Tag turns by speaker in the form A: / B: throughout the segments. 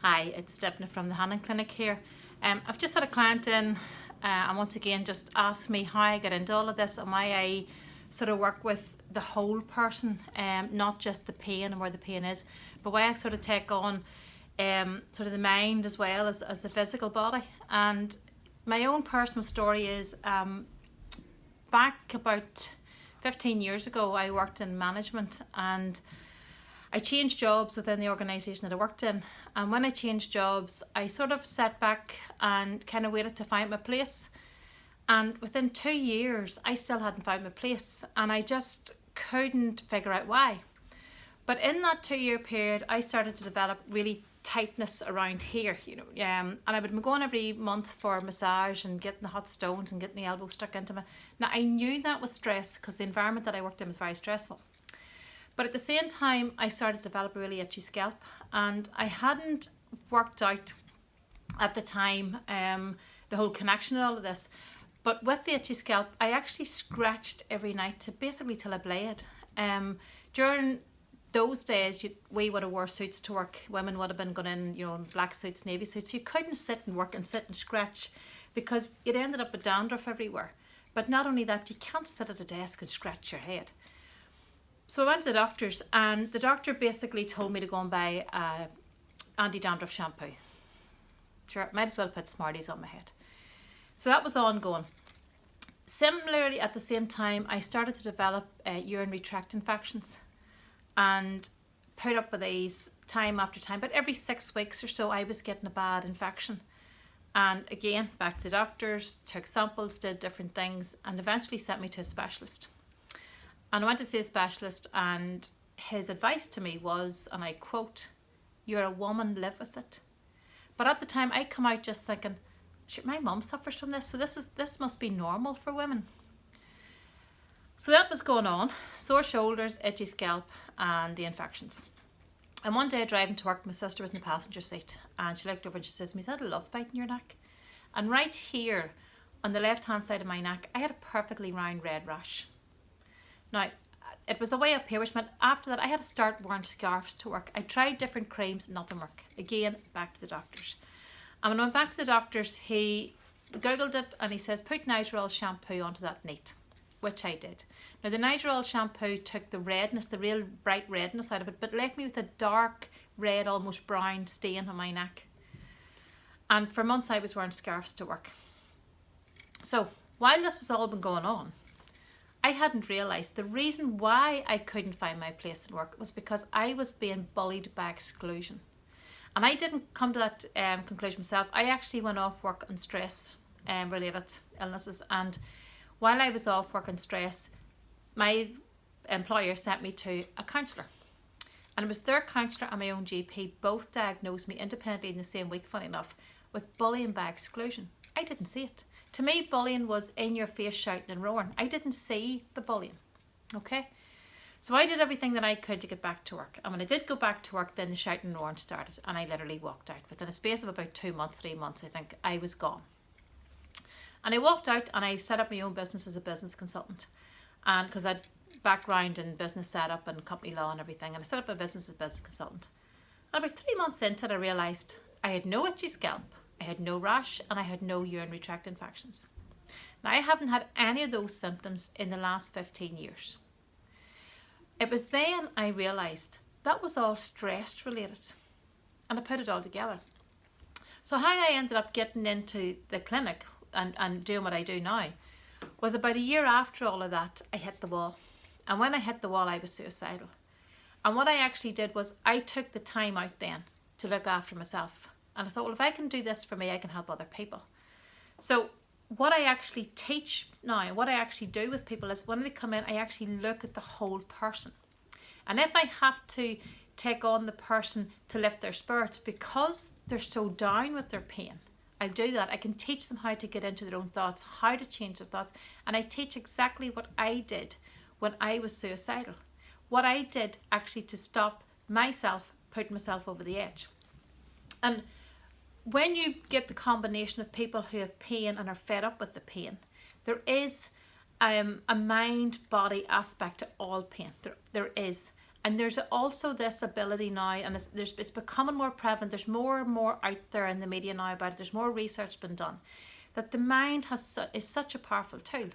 A: Hi, it's Debna from the Hannon Clinic here. I've just had a client in and once again just asked me how I get into all of this and why I sort of work with the whole person, not just the pain and where the pain is, but why I sort of take on sort of the mind as well as the physical body. And my own personal story is back about 15 years ago I worked in management, and I changed jobs within the organisation that I worked in. And when I changed jobs, I sort of sat back and kind of waited to find my place. And within 2 years, I still hadn't found my place. And I just couldn't figure out why. But in that 2 year period, I started to develop really tightness around here, and I would be going every month for a massage and getting the hot stones and getting the elbow stuck into me. Now, I knew that was stress because the environment that I worked in was very stressful. But at the same time, I started to develop a really itchy scalp, and I hadn't worked out at the time the whole connection and all of this. But with the itchy scalp, I actually scratched every night to basically till I bled. During those days, we would have wore suits to work. Women would have been going in black suits, navy suits. You couldn't sit and work and sit and scratch because it ended up with dandruff everywhere. But not only that, you can't sit at a desk and scratch your head. So I went to the doctors, and the doctor basically told me to go and buy anti-dandruff shampoo. Sure, might as well put Smarties on my head. So that was ongoing. Similarly, at the same time, I started to develop urinary tract infections and put up with these time after time. But every 6 weeks or so, I was getting a bad infection. And again, back to the doctors, took samples, did different things, and eventually sent me to a specialist. And I went to see a specialist, and his advice to me was, and I quote, "You're a woman, live with it." But at the time, I come out just thinking, shit, my mum suffers from this, so this must be normal for women. So that was going on. Sore shoulders, itchy scalp, and the infections. And one day driving to work, my sister was in the passenger seat, and she looked over and she says to me, "Is that a love bite in your neck?" And right here, on the left-hand side of my neck, I had a perfectly round red rash. Now, it was a way up here, which meant after that I had to start wearing scarves to work. I tried different creams, nothing worked. Again, back to the doctors. And when I went back to the doctors, he Googled it and he says, "Put Nigerol shampoo onto that neat," which I did. Now, the Nigerol shampoo took the redness, the real bright redness out of it, but left me with a dark red, almost brown stain on my neck. And for months I was wearing scarves to work. So while this was all been going on, I hadn't realised the reason why I couldn't find my place in work was because I was being bullied by exclusion. And I didn't come to that conclusion myself. I actually went off work on stress related illnesses. And while I was off work on stress, my employer sent me to a counsellor. And it was their counsellor and my own GP both diagnosed me independently in the same week, funny enough, with bullying by exclusion. I didn't see it. To me, bullying was in your face, shouting and roaring. I didn't see the bullying, okay? So I did everything that I could to get back to work. And when I did go back to work, then the shouting and roaring started, and I literally walked out. Within a space of about 2 months, 3 months, I think, I was gone. And I walked out and I set up my own business as a business consultant. And because I had background in business setup and company law and everything, and I set up my business as a business consultant. And about 3 months into it, I realised I had no itchy scalp, I had no rash, and I had no urinary tract infections. Now, I haven't had any of those symptoms in the last 15 years. It was then I realised that was all stress related, and I put it all together. So how I ended up getting into the clinic and doing what I do now was about a year after all of that, I hit the wall. And when I hit the wall, I was suicidal. And what I actually did was I took the time out then to look after myself. And I thought, well, if I can do this for me, I can help other people. So what I actually teach now, what I actually do with people is when they come in, I actually look at the whole person. And if I have to take on the person to lift their spirits because they're so down with their pain, I'll do that. I can teach them how to get into their own thoughts, how to change their thoughts. And I teach exactly what I did when I was suicidal. What I did actually to stop myself putting myself over the edge. And when you get the combination of people who have pain and are fed up with the pain, there is a mind-body aspect to all pain. There is. And there's also this ability now, and it's becoming more prevalent. There's more and more out there in the media now about it. There's more research been done, that the mind is such a powerful tool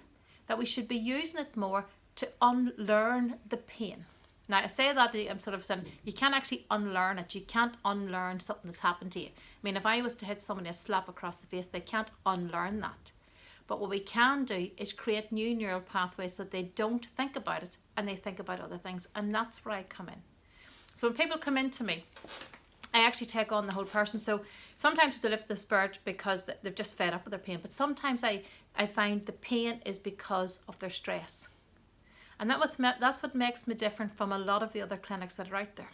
A: that we should be using it more to unlearn the pain. Now, I say that, I'm sort of saying you can't actually unlearn it. You can't unlearn something that's happened to you. I mean, if I was to hit somebody a slap across the face, they can't unlearn that. But what we can do is create new neural pathways so that they don't think about it and they think about other things. And that's where I come in. So when people come in to me, I actually take on the whole person. So sometimes they lift the spirit because they're just fed up with their pain. But sometimes I find the pain is because of their stress. And that's what makes me different from a lot of the other clinics that are out there.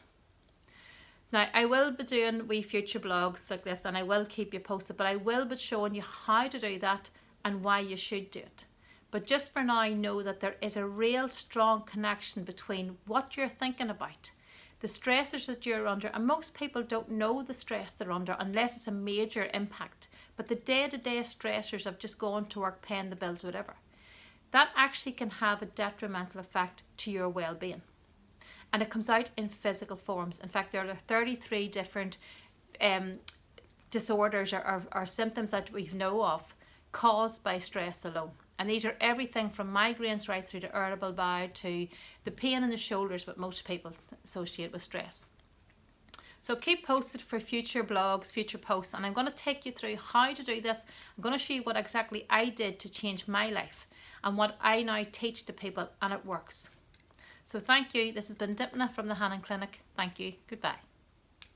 A: Now, I will be doing wee future blogs like this, and I will keep you posted, but I will be showing you how to do that and why you should do it. But just for now, know that there is a real strong connection between what you're thinking about, the stressors that you're under, and most people don't know the stress they're under unless it's a major impact. But the day-to-day stressors of just going to work, paying the bills, whatever, that actually can have a detrimental effect to your well-being. And it comes out in physical forms. In fact, there are 33 different disorders or symptoms that we know of caused by stress alone. And these are everything from migraines right through to irritable bowel to the pain in the shoulders, what most people associate with stress. So keep posted for future blogs, future posts, and I'm going to take you through how to do this. I'm going to show you what exactly I did to change my life and what I now teach to people, and it works. So thank you. This has been Dipna from the Hannon Clinic. Thank you. Goodbye.